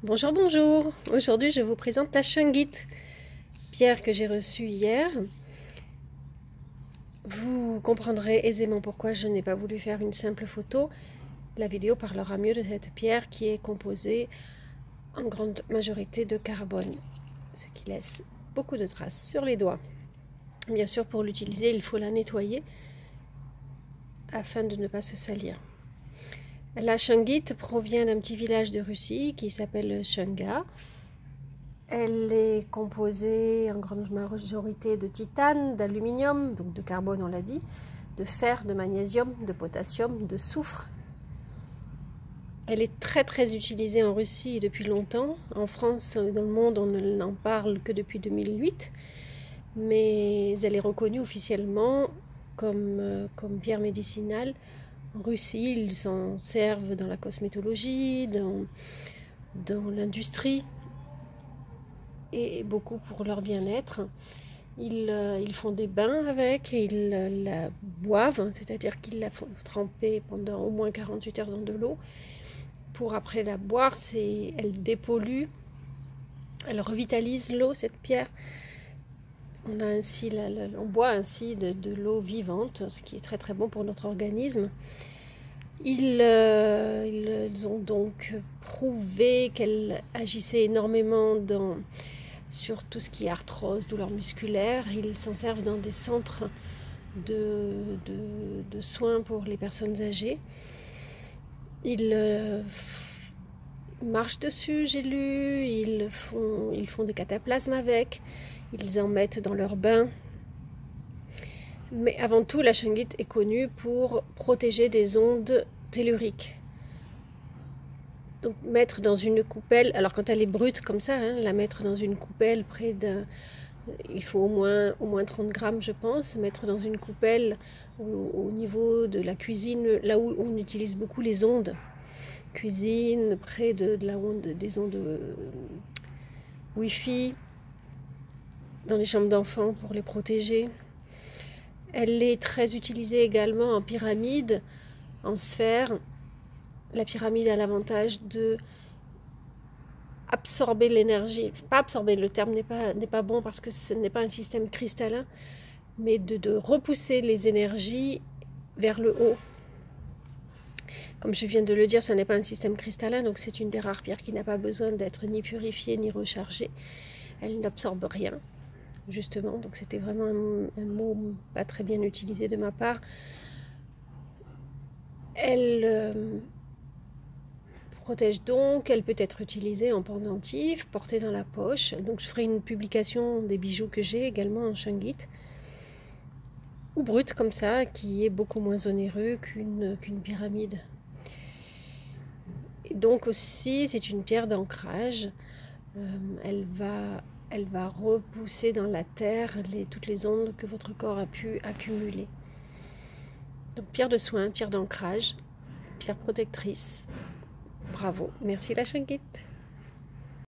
Bonjour, bonjour. Aujourd'hui, je vous présente la shungite, pierre que j'ai reçue hier. Vous comprendrez aisément pourquoi je n'ai pas voulu faire une simple photo. La vidéo parlera mieux de cette pierre qui est composée en grande majorité de carbone, ce qui laisse beaucoup de traces sur les doigts. Bien sûr, pour l'utiliser, il faut la nettoyer afin de ne pas se salir. La shungite provient d'un petit village de Russie qui s'appelle Shunga. Elle est composée en grande majorité de titane, d'aluminium, donc de carbone on l'a dit, de fer, de magnésium, de potassium, de soufre. Elle est très utilisée en Russie depuis longtemps. En France et dans le monde, on n'en parle que depuis 2008. Mais elle est reconnue officiellement comme pierre médicinale. En Russie, ils s'en servent dans la cosmétologie, dans l'industrie et beaucoup pour leur bien-être. Ils font des bains avec, ils la boivent, c'est-à-dire qu'ils la font tremper pendant au moins 48 heures dans de l'eau pour après la boire. Elle dépollue, elle revitalise l'eau, cette pierre. On boit ainsi de l'eau vivante, ce qui est très bon pour notre organisme. Ils ont donc prouvé qu'elle agissait énormément sur tout ce qui est arthrose, douleur musculaire. Ils s'en servent dans des centres de soins pour les personnes âgées. Ils marchent dessus, j'ai lu, ils font des cataplasmes avec, ils en mettent dans leur bain. Mais avant tout, la shungite est connue pour protéger des ondes telluriques. Donc mettre dans une coupelle, alors quand elle est brute comme ça, la mettre dans une coupelle près d'un... Il faut au moins 30 grammes je pense, mettre dans une coupelle au niveau de la cuisine, là où on utilise beaucoup les ondes. Cuisine, près des ondes Wi-Fi, dans les chambres d'enfants pour les protéger. Elle est très utilisée également en pyramide, en sphère. La pyramide a l'avantage de absorber l'énergie, pas absorber, le terme n'est pas bon parce que ce n'est pas un système cristallin, mais de repousser les énergies vers le haut. Comme je viens de le dire, ce n'est pas un système cristallin, donc c'est une des rares pierres qui n'a pas besoin d'être ni purifiée ni rechargée. Elle n'absorbe rien, justement, donc c'était vraiment un mot pas très bien utilisé de ma part. Elle protège donc, elle peut être utilisée en pendentif, portée dans la poche. Donc je ferai une publication des bijoux que j'ai également en shungite, ou brut comme ça, qui est beaucoup moins onéreux qu'une pyramide. Et donc aussi c'est une pierre d'ancrage. Elle va repousser dans la terre toutes les ondes que votre corps a pu accumuler. Donc pierre de soin, pierre d'ancrage, pierre protectrice. Bravo, merci la shungite.